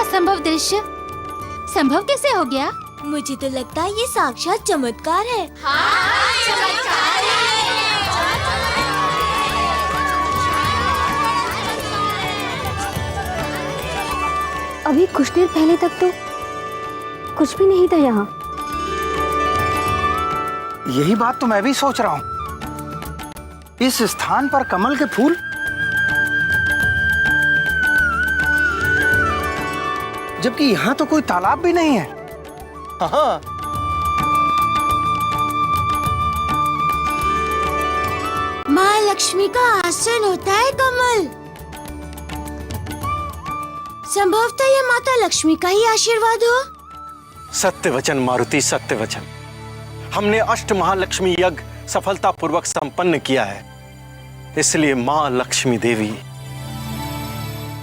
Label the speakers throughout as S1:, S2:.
S1: असंभव दृश्य संभव कैसे हो गया?
S2: मुझे तो लगता है ये साक्षात चमत्कार है।
S1: चमत्कार
S3: अभी कुछ देर पहले तक तो कुछ भी नहीं था यहाँ।
S4: यही बात तो मैं भी सोच रहा हूँ। इस स्थान पर कमल के फूल, जबकि यहाँ तो कोई तालाब भी नहीं है। हाँ,
S2: माँ लक्ष्मी का आसन होता है कमल। संभवतः ये माता लक्ष्मी का ही आशीर्वाद हो।
S5: सत्य वचन मारुति, सत्य वचन। हमने अष्ट महालक्ष्मी यज्ञ सफलतापूर्वक संपन्न किया है, इसलिए मां लक्ष्मी देवी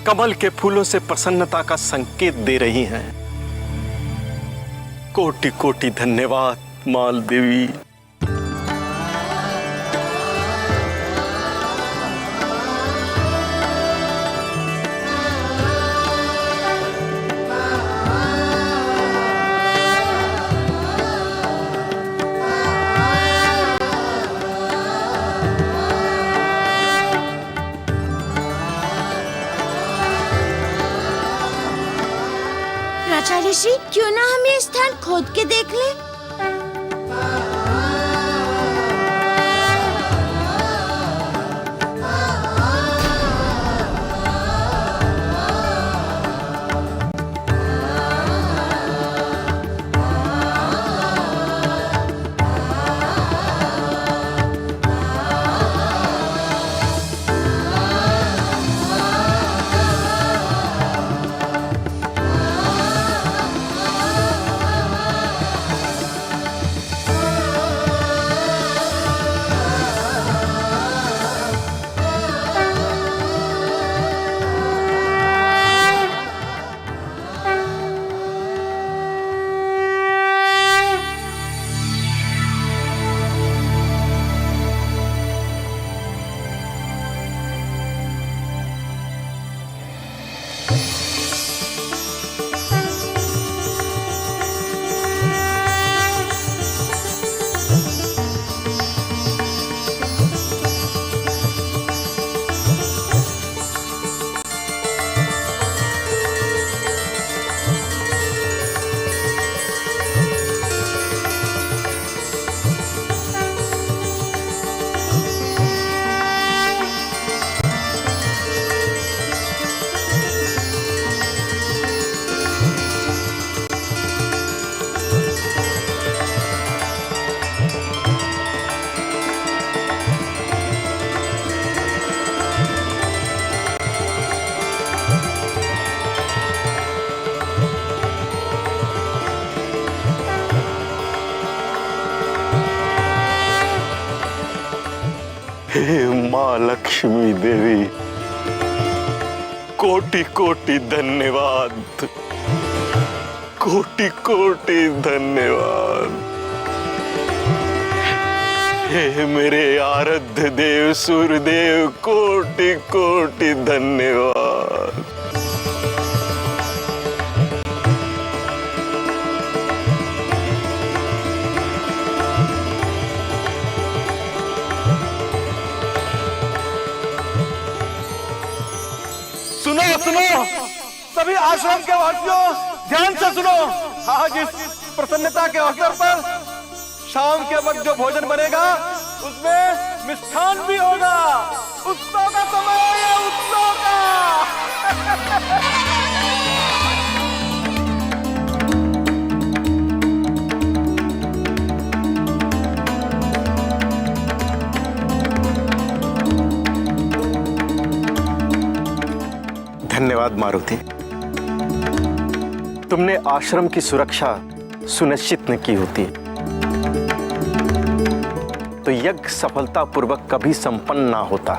S5: कमल के फूलों से प्रसन्नता का संकेत दे रही हैं। कोटि कोटि धन्यवाद मां देवी।
S2: आचार्य श्री, क्यों ना हम ये स्थान खोद के देख लें?
S5: हे मां लक्ष्मी देवी, कोटि कोटि धन्यवाद, कोटि कोटि धन्यवाद। हे मेरे आराध्य देव सूर्यदेव, कोटि कोटि धन्यवाद।
S6: सुनो सुनो, सभी आश्रम के वासियों ध्यान से सुनो। आज इस प्रसन्नता के अवसर पर शाम के वक्त जो भोजन बनेगा उसमें मिष्ठान भी होगा। उत्सव का समय है, उत्सव का।
S5: धन्यवाद मारुति, तुमने आश्रम की सुरक्षा सुनिश्चित न की होती तो यज्ञ सफलतापूर्वक कभी संपन्न ना होता।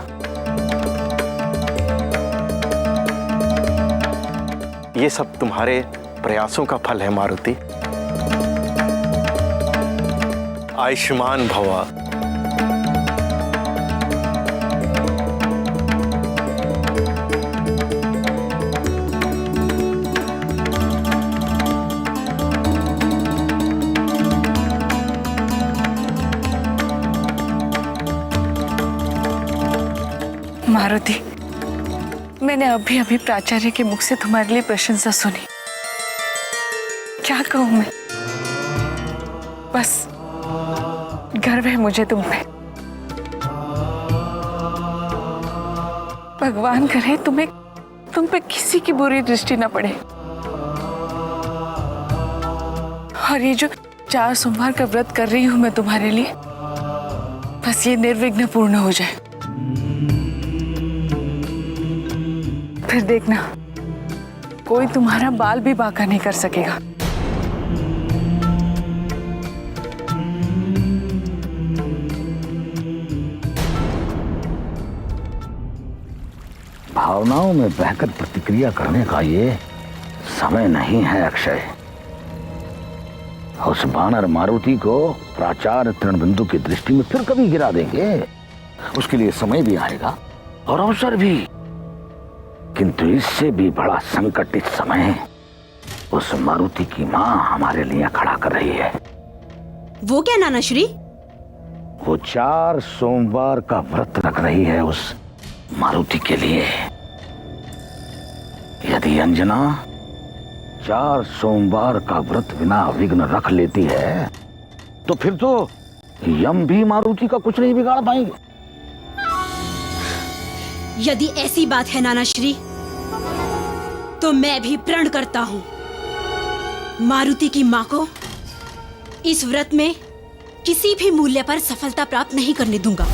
S5: ये सब तुम्हारे प्रयासों का फल है मारुति। आयुष्मान भवा।
S7: मैंने अभी अभी प्राचार्य के मुख से तुम्हारे लिए प्रशंसा सुनी। क्या कहूं मैं, बस गर्व है मुझे तुम पे। भगवान करे तुम पे किसी की बुरी दृष्टि ना पड़े, और ये जो 4 सोमवार का व्रत कर रही हूं मैं तुम्हारे लिए, बस ये निर्विघ्न पूर्ण हो जाए। फिर देखना, कोई तुम्हारा बाल भी बांका नहीं कर सकेगा।
S8: भावनाओं में बहकर प्रतिक्रिया करने का ये समय नहीं है अक्षय। उस बानर मारुति को प्राचार्य तृणबिंदु की दृष्टि में फिर कभी गिरा देंगे। उसके लिए समय भी आएगा और अवसर भी, किंतु इससे भी बड़ा संकट इस समय उस मारुति की मां हमारे लिए खड़ा कर रही है।
S2: वो क्या नाना श्री?
S8: वो 4 सोमवार का व्रत रख रही है उस मारुति के लिए। यदि अंजना 4 सोमवार का व्रत बिना विघ्न रख लेती है तो फिर तो यम भी मारुति का कुछ नहीं बिगाड़ पाएंगे।
S2: यदि ऐसी बात है नाना श्री, तो मैं भी प्रण करता हूं, मारुति की मां को इस व्रत में किसी भी मूल्य पर सफलता प्राप्त नहीं करने दूंगा।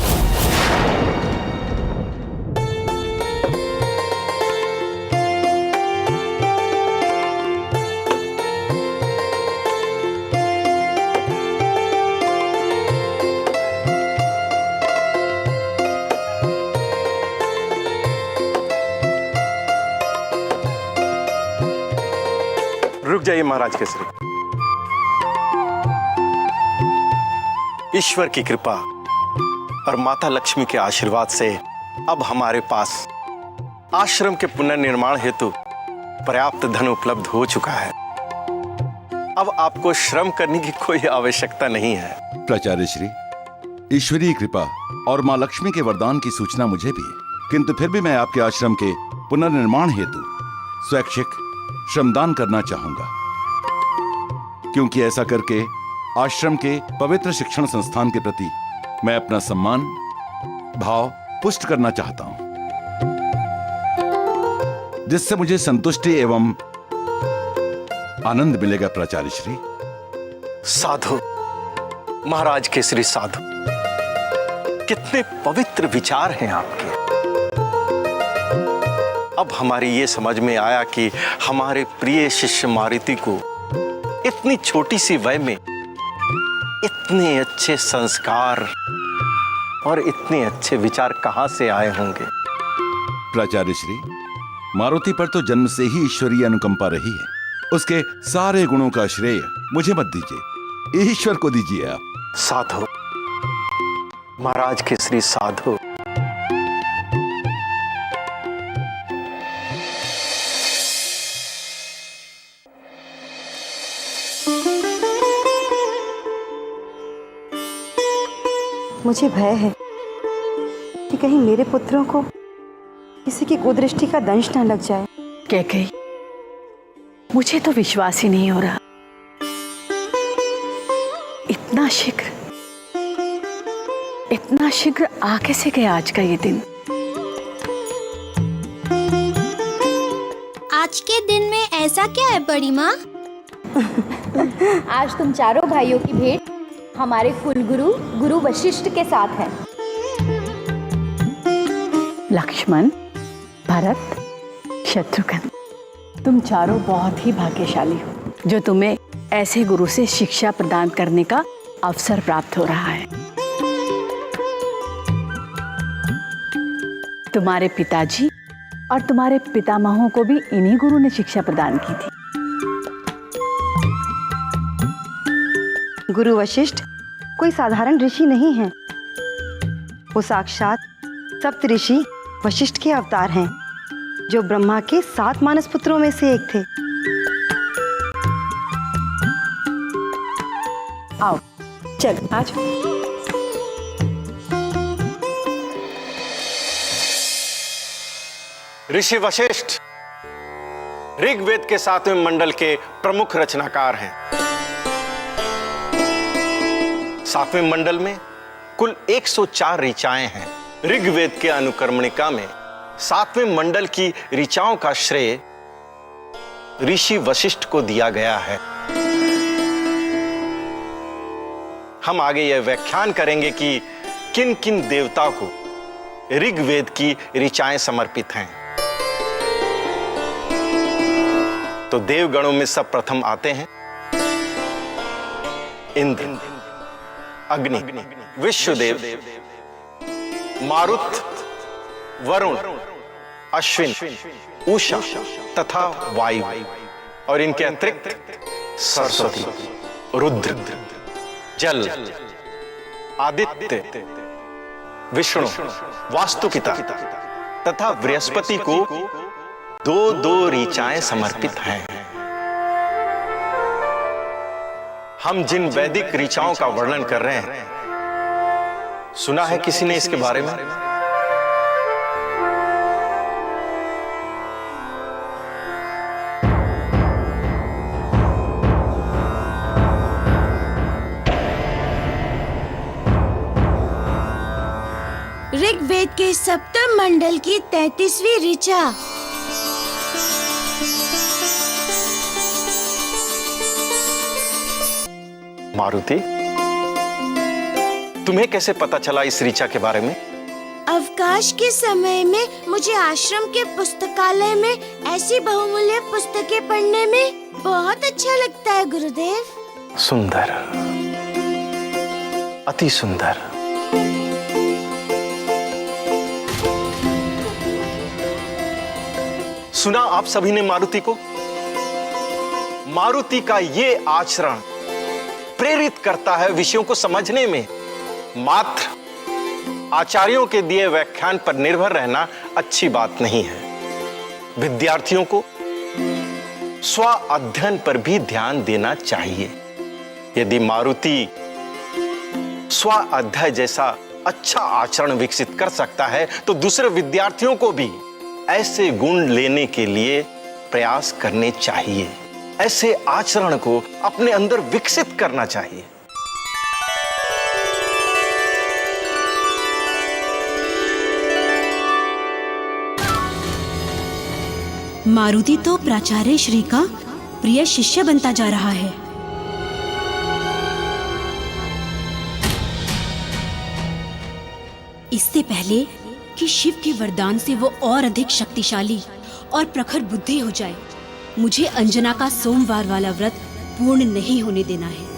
S5: रुक जाइए महाराज केसरी। ईश्वर की कृपा और माता लक्ष्मी के आशीर्वाद से अब हमारे पास आश्रम के पुनर्निर्माण हेतु पर्याप्त धन उपलब्ध हो चुका है। अब आपको श्रम करने की कोई आवश्यकता नहीं है।
S9: प्राचार्य श्री, ईश्वरीय कृपा और मां लक्ष्मी के वरदान की सूचना मुझे भी है, किंतु फिर भी मैं आपके आश्रम के पुनर्निर्माण हेतु स्वैच्छिक श्रमदान करना चाहूंगा, क्योंकि ऐसा करके आश्रम के पवित्र शिक्षण संस्थान के प्रति मैं अपना सम्मान भाव पुष्ट करना चाहता हूं, जिससे मुझे संतुष्टि एवं आनंद मिलेगा। प्राचार्य श्री।
S5: साधु महाराज केसरी, साधु, कितने पवित्र विचार हैं आपके। अब हमारी ये समझ में आया कि हमारे प्रिय शिष्य मारुति को इतनी छोटी सी वय में इतने अच्छे संस्कार और इतने अच्छे विचार कहां से आए होंगे।
S9: प्राचार्य श्री, मारुति पर तो जन्म से ही ईश्वरीय अनुकंपा रही है। उसके सारे गुणों का श्रेय मुझे मत दीजिए, ईश्वर को दीजिए आप।
S5: साधु महाराज केसरी, साधु।
S3: मुझे भय है कि कहीं मेरे पुत्रों को किसी की कुदृष्टि का दंश न लग जाए।
S7: कैकेयी, मुझे तो विश्वास ही नहीं हो रहा, इतना शीघ्र आ कैसे गया आज का ये दिन।
S2: आज के दिन में ऐसा क्या है बड़ी माँ?
S1: आज तुम चारों भाइयों की भेंट हमारे कुलगुरु गुरु वशिष्ठ के साथ है।
S7: लक्ष्मण, भरत, शत्रुघ्न, तुम चारों बहुत ही भाग्यशाली हो, जो तुम्हें ऐसे गुरु से शिक्षा प्रदान करने का अवसर प्राप्त हो रहा है। तुम्हारे पिताजी और तुम्हारे पितामहों को भी इन्हीं गुरु ने शिक्षा प्रदान की थी।
S3: गुरु वशिष्ठ कोई साधारण ऋषि नहीं है, वो साक्षात सप्त ऋषि वशिष्ठ के अवतार हैं, जो ब्रह्मा के 7 मानस पुत्रों में से एक थे। आओ, चल आज।
S5: ऋषि वशिष्ठ ऋग्वेद के 7वें मंडल के प्रमुख रचनाकार हैं। 7वें मंडल में कुल 104 ऋचाएं हैं। ऋग्वेद के अनुक्रमणिका में 7वें मंडल की ऋचाओं का श्रेय ऋषि वशिष्ठ को दिया गया है। हम आगे यह व्याख्यान करेंगे कि किन किन देवताओं को ऋग्वेद की ऋचाएं समर्पित हैं। तो देवगणों में सब प्रथम आते हैं इंद्र, अग्नि, विश्वदेव, मारुत, वरुण, अश्विन, उषा तथा वायु, और इनके अतिरिक्त सरस्वती, रुद्र, जल, आदित्य, विष्णु, वास्तुपिता तथा बृहस्पति को दो दो ऋचाएं समर्पित हैं। हम जिन वैदिक ऋचाओं का वर्णन कर रहे हैं, सुना है किसी ने इसके बारे में?
S2: ऋग्वेद के सप्तम मंडल की 33वीं ऋचा।
S5: मारुति, तुम्हें कैसे पता चला इस ऋचा के बारे में?
S2: अवकाश के समय में मुझे आश्रम के पुस्तकालय में ऐसी बहुमूल्य पुस्तकें पढ़ने में बहुत अच्छा लगता है गुरुदेव।
S5: सुंदर, अति सुंदर। सुना आप सभी ने मारुति को? मारुति का ये आचरण प्रेरित करता है विषयों को समझने में। मात्र आचार्यों के दिए व्याख्यान पर निर्भर रहना अच्छी बात नहीं है। विद्यार्थियों को स्व अध्ययन पर भी ध्यान देना चाहिए। यदि मारुति स्व अध्ययन जैसा अच्छा आचरण विकसित कर सकता है तो दूसरे विद्यार्थियों को भी ऐसे गुण लेने के लिए प्रयास करने चाहिए। ऐसे आचरण को अपने अंदर विकसित करना चाहिए।
S2: मारुति तो प्राचार्य श्री का प्रिय शिष्य बनता जा रहा है। इससे पहले कि शिव के वरदान से वो और अधिक शक्तिशाली और प्रखर बुद्धि हो जाए, मुझे अंजना का सोमवार वाला व्रत पूर्ण नहीं होने देना है।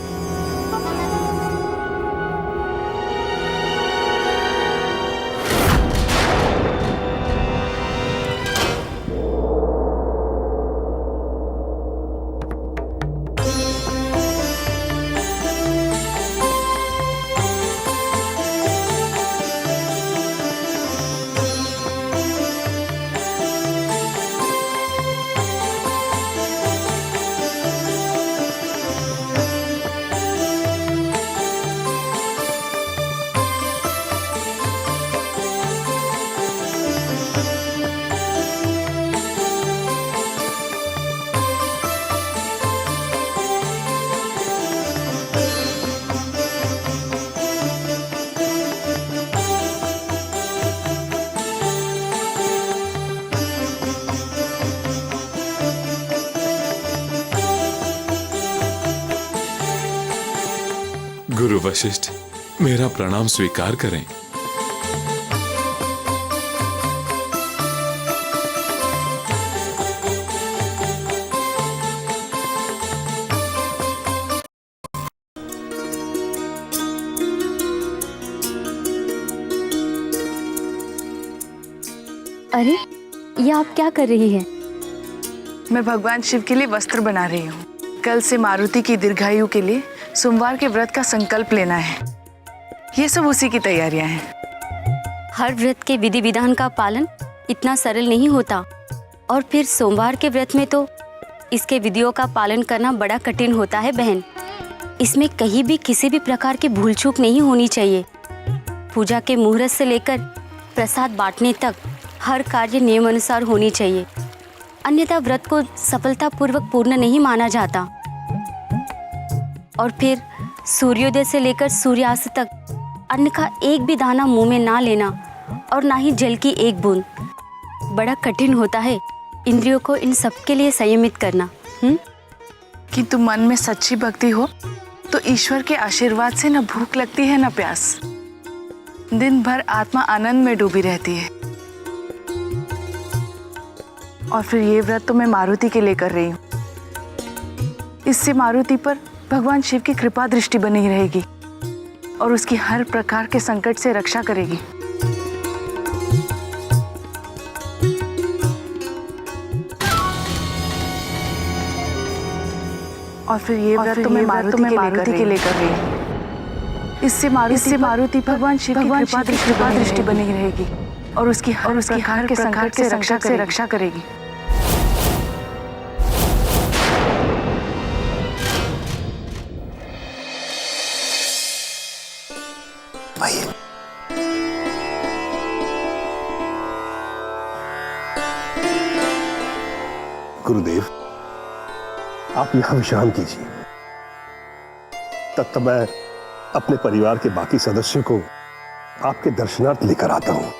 S10: गुरु वशिष्ठ, मेरा प्रणाम स्वीकार करें।
S1: अरे, ये आप क्या कर रही हैं?
S11: मैं भगवान शिव के लिए वस्त्र बना रही हूँ। कल से मारुति की दीर्घायु के लिए सोमवार के व्रत का संकल्प लेना है। ये सब उसी की तैयारियां हैं।
S1: हर व्रत के विधि विधान का पालन इतना सरल नहीं होता, और फिर सोमवार के व्रत में तो इसके विधियों का पालन करना बड़ा कठिन होता है बहन। इसमें कहीं भी किसी भी प्रकार की भूल चूक नहीं होनी चाहिए। पूजा के मुहूर्त से लेकर प्रसाद बांटने तक हर कार्य नियमानुसार होनी चाहिए, अन्यथा व्रत को सफलतापूर्वक पूर्ण नहीं माना जाता। और फिर सूर्योदय से लेकर सूर्यास्त तक अन्न का एक भी दाना मुंह में ना लेना और ना ही जल की एक बूंद, बड़ा कठिन होता है इंद्रियों को इन सब के लिए संयमित करना।
S11: किंतु मन में सच्ची भक्ति हो तो ईश्वर के आशीर्वाद से न भूख लगती है न प्यास। दिन भर आत्मा आनंद में डूबी रहती है। और फिर ये व्रत तो मैं मारुति के लिए कर रही हूँ। इससे मारुति पर भगवान शिव की कृपा दृष्टि बनी रहेगी और उसकी हर प्रकार के संकट से रक्षा करेगी। और फिर ये व्रत तो मैं मारुति के लिए कर रही हूँ। इससे मारुति भगवान शिव की कृपा दृष्टि बनी रहेगी और उसकी हर प्रकार के संकट से रक्षा करेगी।
S12: गुरुदेव, आप यहाँ विश्राम कीजिए, तब तक मैं अपने परिवार के बाकी सदस्यों को आपके दर्शनार्थ लेकर आता हूँ।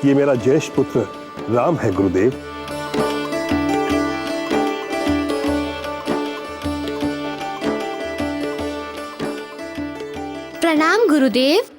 S12: ये मेरा ज्येष्ठ पुत्र राम है गुरुदेव।
S13: प्रणाम गुरुदेव।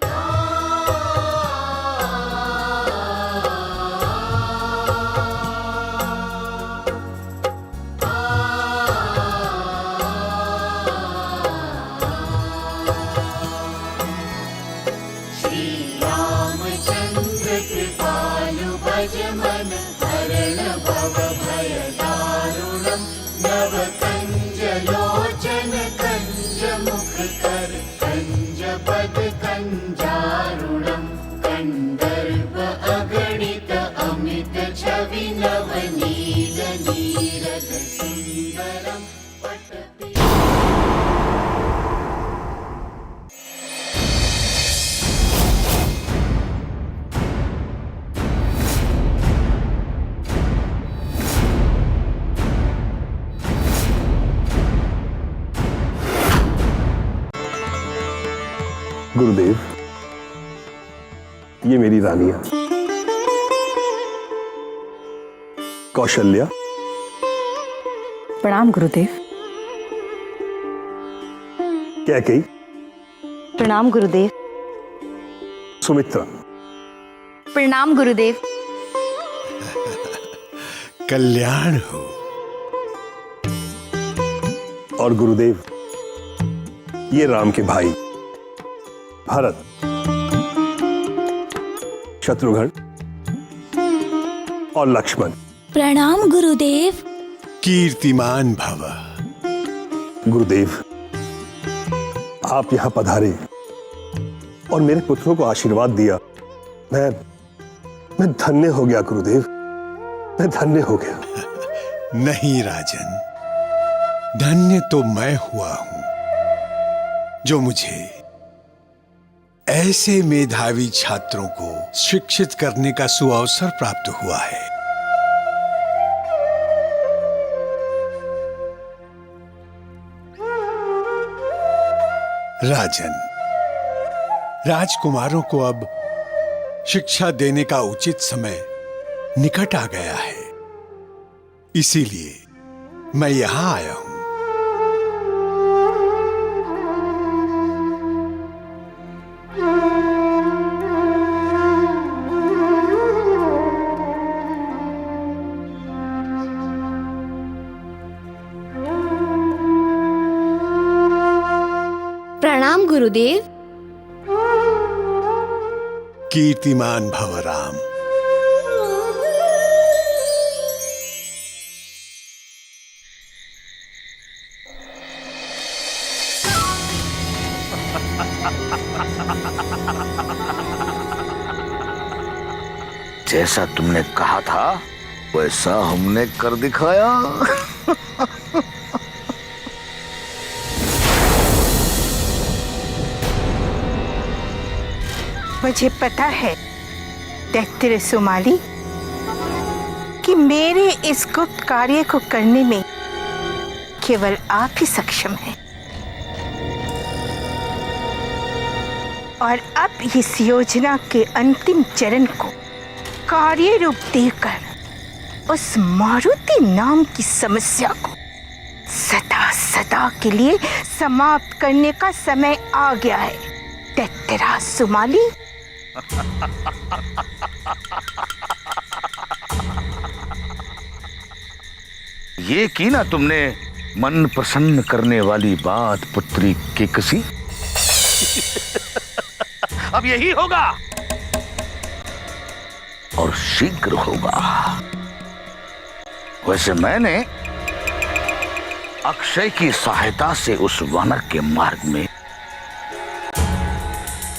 S12: गुरुदेव, ये मेरी रानियां कौशल्या।
S7: प्रणाम गुरुदेव।
S12: कैकेयी।
S3: प्रणाम गुरुदेव।
S12: सुमित्रा।
S11: प्रणाम गुरुदेव।
S12: कल्याण हो। और गुरुदेव, ये राम के भाई भरत, शत्रुघ्न और लक्ष्मण।
S13: प्रणाम गुरुदेव।
S12: कीर्तिमान भव। गुरुदेव, आप यहां पधारे और मेरे पुत्रों को आशीर्वाद दिया। मैं धन्य हो गया गुरुदेव, मैं धन्य हो गया।
S14: नहीं राजन, धन्य तो मैं हुआ हूं जो मुझे ऐसे मेधावी छात्रों को शिक्षित करने का सुअवसर प्राप्त हुआ है। राजन, राजकुमारों को अब शिक्षा देने का उचित समय निकट आ गया है, इसीलिए मैं यहां आया हूं।
S13: प्रणाम गुरुदेव।
S14: कीर्तिमान भव राम।
S8: जैसा तुमने कहा था वैसा हमने कर दिखाया।
S15: मुझे पता है दैत्य सुमाली कि मेरे इस गुप्त कार्य को करने में केवल आप ही सक्षम हैं। और अब इस योजना के अंतिम चरण को कार्य रूप देकर उस मारुति नाम की समस्या को सदा सदा के लिए समाप्त करने का समय आ गया है दैत्यराज सुमाली।
S8: ये की ना तुमने मन प्रसन्न करने वाली बात पुत्री केकसी। अब यही होगा और शीघ्र होगा। वैसे मैंने अक्षय की सहायता से उस वानर के मार्ग में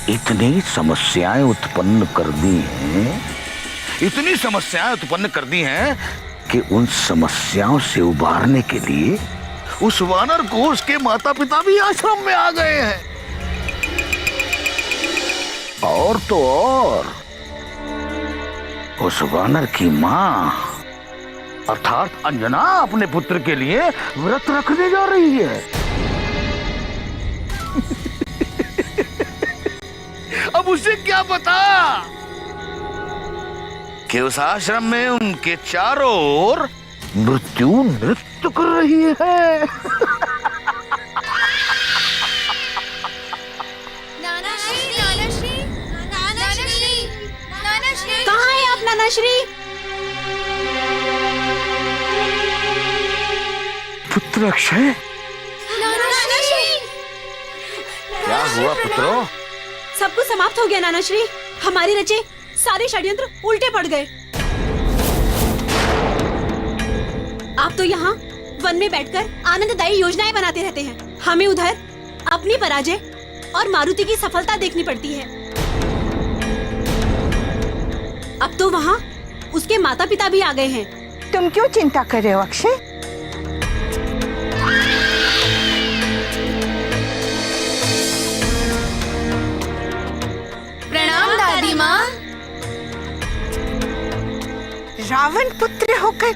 S8: इतनी समस्याएं उत्पन्न कर दी हैं, इतनी समस्याएं उत्पन्न कर दी हैं कि उन समस्याओं से उबारने के लिए उस वानर को उसके माता पिता भी आश्रम में आ गए हैं। और तो और उस वानर की मां अर्थात अंजना अपने पुत्र के लिए व्रत रखने जा रही है। अब उसे क्या पता कि उस आश्रम में उनके चारों ओर मृत्यु नृत्य कर रही है।
S2: कहाँ है आप नानाश्री?
S8: पुत्र अक्षय, क्या हुआ पुत्रो?
S2: सब कुछ समाप्त हो गया नानाश्री। हमारी रचे सारे षड्यंत्र उल्टे पड़ गए। आप तो यहाँ वन में बैठकर आनंददायी योजनाएं बनाते रहते हैं। हमें उधर अपनी पराजय और मारुति की सफलता देखनी पड़ती है। अब तो वहाँ उसके माता पिता भी आ गए हैं।
S15: तुम क्यों चिंता कर रहे हो अक्षय?
S13: प्रणाम दादी माँ।
S15: रावण पुत्र होकर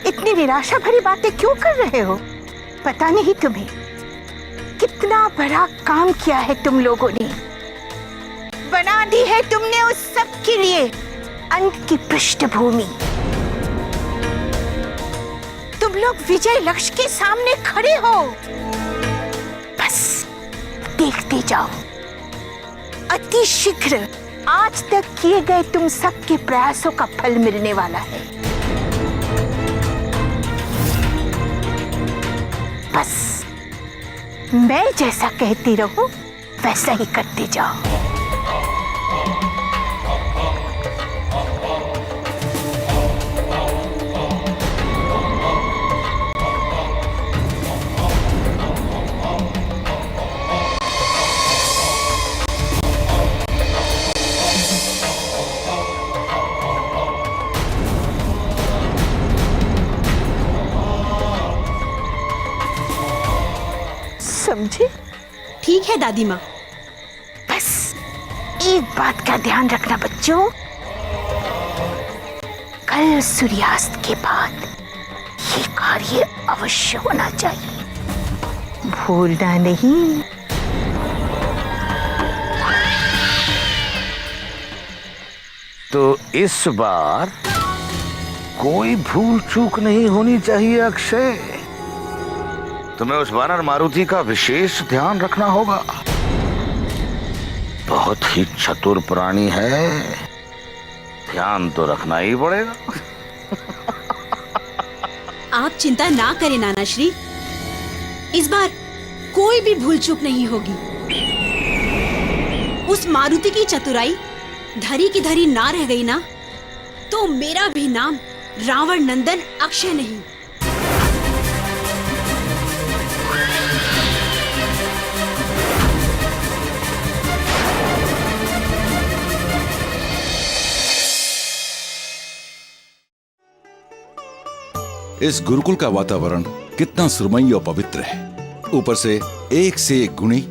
S15: इतनी निराशा भरी बातें क्यों कर रहे हो? पता नहीं तुम्हें कितना बड़ा काम किया है तुम लोगों ने। बना दी है तुमने उस सब के लिए अंत की पृष्ठभूमि। तुम लोग विजय लक्ष्य के सामने खड़े हो। बस देखते जाओ, अति शीघ्र आज तक किए गए तुम सबके प्रयासों का फल मिलने वाला है। बस मैं जैसा कहती रहूं वैसा ही करते जाओ। समझे?
S2: ठीक है दादी माँ।
S15: बस एक बात का ध्यान रखना बच्चों, कल सूर्यास्त के बाद ये कार्य अवश्य होना चाहिए, भूलना नहीं।
S8: किंतु इस बार कोई भूल चूक नहीं होनी चाहिए अक्षय। तुम्हें उस वानर मारुति का विशेष ध्यान रखना होगा। बहुत ही चतुर प्राणी है, ध्यान तो रखना ही पड़ेगा।
S2: आप चिंता ना करें नाना श्री, इस बार कोई भी भूल चूक नहीं होगी। उस मारुति की चतुराई धरी की धरी ना रह गई ना, तो मेरा भी नाम रावण नंदन अक्षय नहीं।
S9: इस गुरुकुल का वातावरण कितना सुरमई और पवित्र है। ऊपर से एक गुणी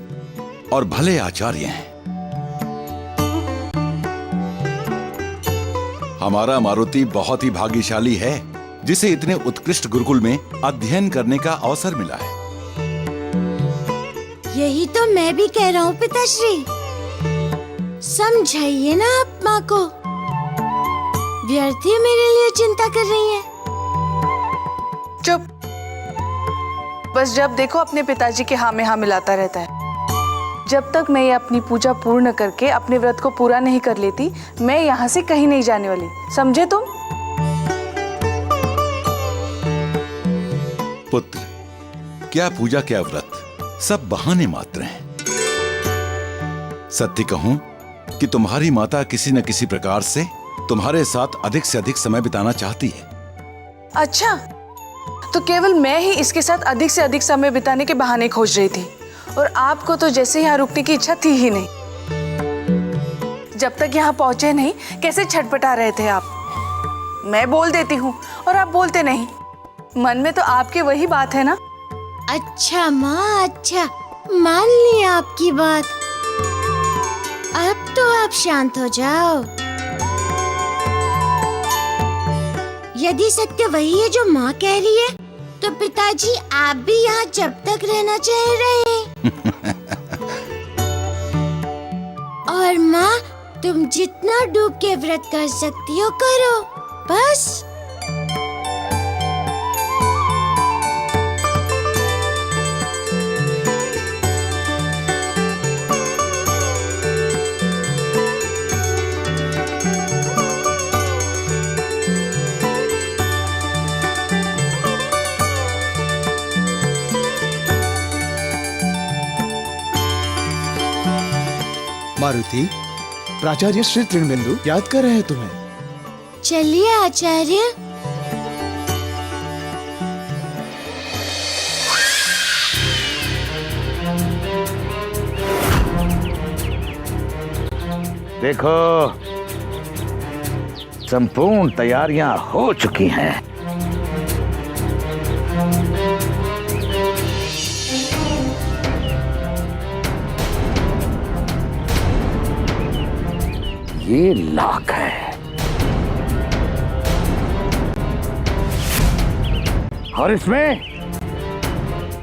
S9: और भले आचार्य हैं। हमारा मारुति बहुत ही भाग्यशाली है जिसे इतने उत्कृष्ट गुरुकुल में अध्ययन करने का अवसर मिला है।
S13: यही तो मैं भी कह रहा हूँ पिताश्री, समझाइए ना आप माँ को, व्यर्थ ही मेरे लिए चिंता कर रही हैं।
S11: चुप, बस जब देखो अपने पिताजी के हाँ में हाँ मिलाता रहता है। जब तक मैं ये अपनी पूजा पूर्ण करके अपने व्रत को पूरा नहीं कर लेती, मैं यहाँ से कहीं नहीं जाने वाली, समझे तुम?
S9: पुत्र, क्या पूजा क्या व्रत, सब बहाने मात्र हैं। सत्य कहूं कि तुम्हारी माता किसी न किसी प्रकार से तुम्हारे साथ अधिक से अधिक समय बिताना चाहती है।
S11: अच्छा, तो केवल मैं ही इसके साथ अधिक से अधिक समय बिताने के बहाने खोज रही थी, और आपको तो जैसे यहाँ रुकने की इच्छा थी ही नहीं। जब तक यहाँ पहुंचे नहीं, कैसे छटपटा रहे थे आप। मैं बोल देती हूँ और आप बोलते नहीं। मन में तो आपके वही बात है ना।
S13: अच्छा माँ, अच्छा, मान ली आपकी बात। अब तो आप शांत हो जाओ। यदि सत्य वही है जो माँ कह रही है, तो पिताजी आप भी यहाँ जब तक रहना चाह रहे। और माँ, तुम जितना डूब के व्रत कर सकती हो करो, बस।
S16: मारुति, प्राचार्य श्री तृणबिंदु याद कर रहे हैं तुम्हें।
S13: चलिए आचार्य।
S8: देखो, संपूर्ण तैयारियां हो चुकी हैं। ये लाख है और इसमें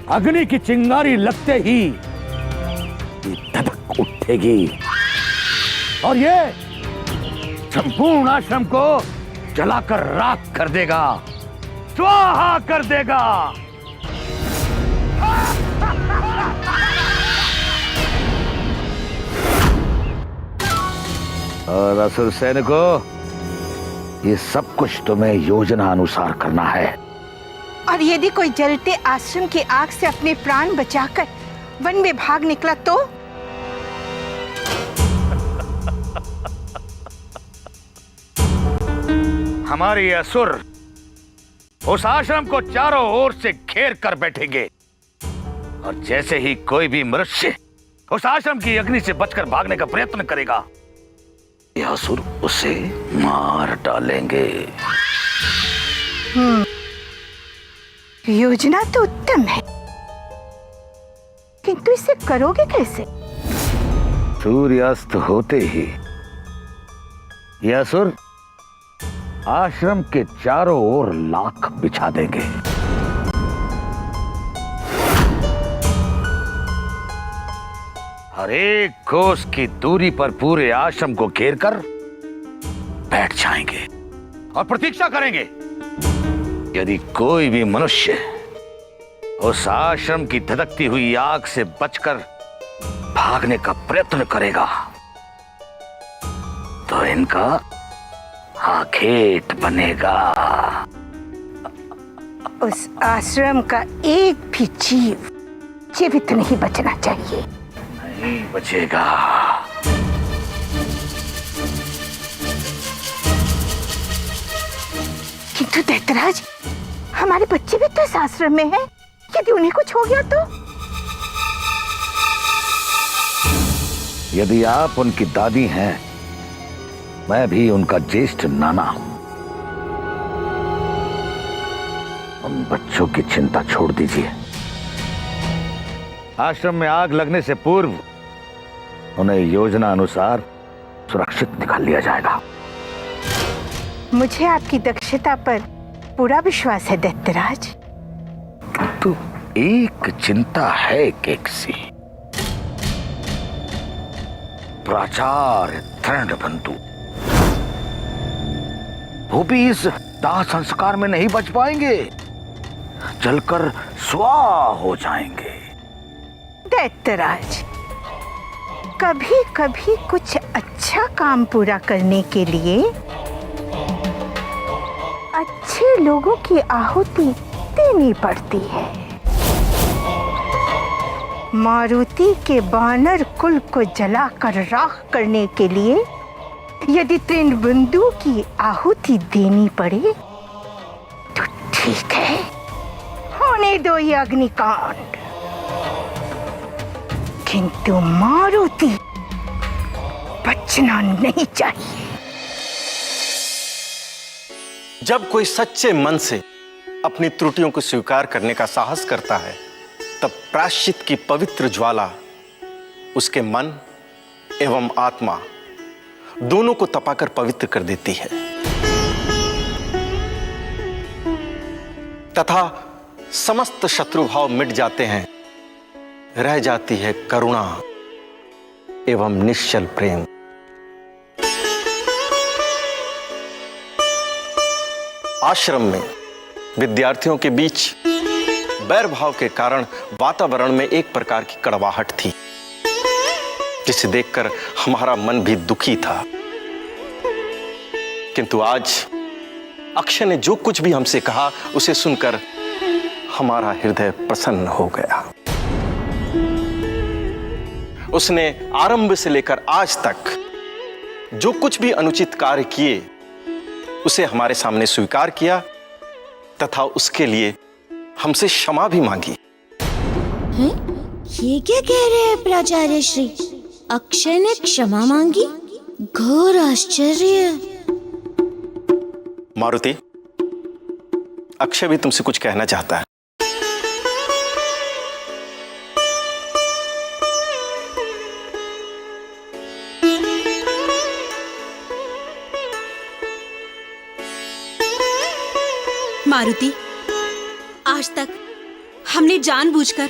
S8: अग्नि की चिंगारी लगते ही ये धधक उठेगी और ये संपूर्ण आश्रम को जलाकर राख कर देगा, स्वाहा कर देगा। और असुर सैनिकों, ये सब कुछ तुम्हें योजना अनुसार करना है।
S15: और यदि कोई जलते आश्रम की आग से अपने प्राण बचाकर वन में भाग निकला तो?
S8: हमारे असुर उस आश्रम को चारों ओर से घेर कर बैठेंगे और जैसे ही कोई भी मनुष्य उस आश्रम की अग्नि से बचकर भागने का प्रयत्न करेगा, ये असुर उसे मार डालेंगे।
S15: योजना तो उत्तम है, किंतु इसे करोगे कैसे?
S8: सूर्यास्त होते ही ये असुर आश्रम के चारों ओर लाख बिछा देंगे। हर एक कोस की दूरी पर पूरे आश्रम को घेर कर बैठ जाएंगे और प्रतीक्षा करेंगे। यदि कोई भी मनुष्य उस आश्रम की धधकती हुई आग से बचकर भागने का प्रयत्न करेगा तो इनका आखेट बनेगा।
S15: उस आश्रम का एक भी जीव जीवित नहीं बचना चाहिए।
S8: नहीं बचेगा।
S15: किंतु दैत्यराज, हमारे बच्चे भी तो इस आश्रम में हैं। यदि उन्हें कुछ हो गया तो?
S8: यदि आप उनकी दादी हैं, मैं भी उनका ज्येष्ठ नाना हूं। उन बच्चों की चिंता छोड़ दीजिए। आश्रम में आग लगने से पूर्व उन्हें योजना अनुसार सुरक्षित निकाल लिया जाएगा।
S15: मुझे आपकी दक्षता पर पूरा विश्वास है दैत्यराज।
S8: तो एक चिंता है केकसी। प्राचार्य तृणबंधु, वो भी इस दाह संस्कार में नहीं बच पाएंगे, जलकर स्वाहा हो जाएंगे।
S15: दैत्यराज, कभी कभी कुछ अच्छा काम पूरा करने के लिए अच्छे लोगों की आहुति देनी पड़ती है। मारुति के बानर कुल को जलाकर राख करने के लिए यदि तृणबंधु की आहुति देनी पड़े तो ठीक है, होने दो ये अग्निकांड। किंतु मारुति बचना नहीं चाहिए।
S5: जब कोई सच्चे मन से अपनी त्रुटियों को स्वीकार करने का साहस करता है, तब प्रायश्चित की पवित्र ज्वाला उसके मन एवं आत्मा दोनों को तपाकर पवित्र कर देती है तथा समस्त शत्रुभाव मिट जाते हैं। रह जाती है करुणा एवं निश्चल प्रेम। आश्रम में विद्यार्थियों के बीच बैर भाव के कारण वातावरण में एक प्रकार की कड़वाहट थी, जिसे देखकर हमारा मन भी दुखी था। किंतु आज अक्षय ने जो कुछ भी हमसे कहा, उसे सुनकर हमारा हृदय प्रसन्न हो गया। उसने आरंभ से लेकर आज तक जो कुछ भी अनुचित कार्य किए, उसे हमारे सामने स्वीकार किया तथा उसके लिए हमसे क्षमा भी मांगी।
S13: हैं? ये क्या कह रहे हैं प्राचार्य श्री? अक्षय ने क्षमा मांगी? घोर आश्चर्य।
S5: मारुति, अक्षय भी तुमसे कुछ कहना चाहता है।
S2: मारुति, आज तक हमने जानबूझकर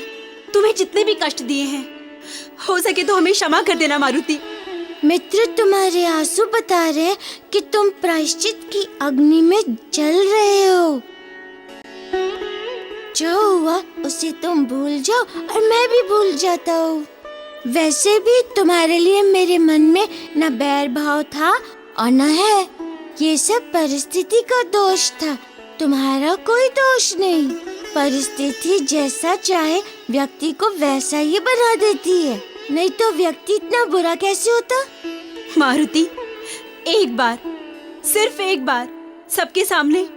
S2: तुम्हें जितने भी कष्ट दिए हैं, हो सके तो हमें क्षमा कर देना मारुति।
S13: मित्र, तुम्हारे आंसू बता रहे हैं कि तुम प्रायश्चित की अग्नि में जल रहे हो। जो हुआ उसे तुम भूल जाओ और मैं भी भूल जाता हूँ। वैसे भी तुम्हारे लिए मेरे मन में न बैर भाव था और न है। ये सब परिस्थिति का दोष था, तुम्हारा कोई दोष नहीं। परिस्थिति जैसा चाहे व्यक्ति को वैसा ही बना देती है, नहीं तो व्यक्ति इतना बुरा कैसे होता।
S2: मारुति, एक बार, सिर्फ एक बार सबके सामने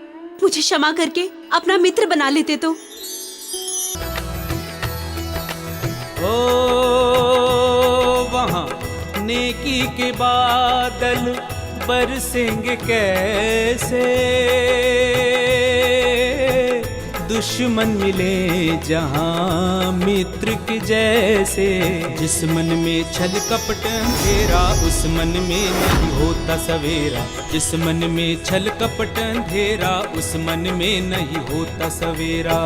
S2: मुझे क्षमा करके अपना मित्र बना लेते तो।
S17: ओ वहाँ नेकी के बादल बरसेंगे कैसे, दुश्मन मिले जहाँ मित्र के जैसे। जिस मन में छल कपट अंधेरा, उस मन में नहीं होता सवेरा। जिस मन में छल कपट अंधेरा, उस मन में नहीं होता सवेरा।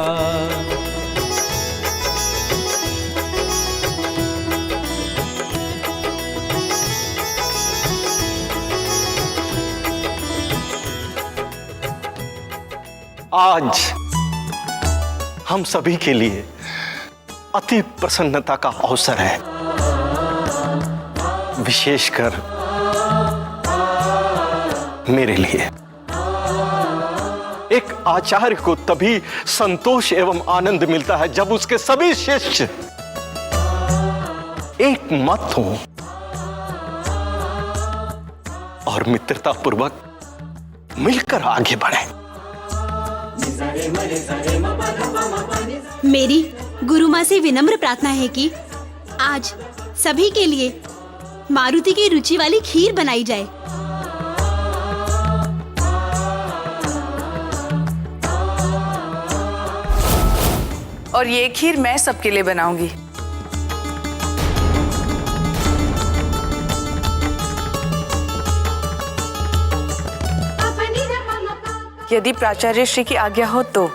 S5: आज हम सभी के लिए अति प्रसन्नता का अवसर है, विशेषकर मेरे लिए। एक आचार्य को तभी संतोष एवं आनंद मिलता है जब उसके सभी शिष्य एक मत हो और मित्रता पूर्वक मिलकर आगे बढ़े।
S2: मेरी गुरु माँ से विनम्र प्रार्थना है कि आज सभी के लिए मारुति की रुचि वाली खीर बनाई जाए।
S11: और ये खीर मैं सबके लिए बनाऊंगी। यदि प्राचार्य श्री की आज्ञा हो तो।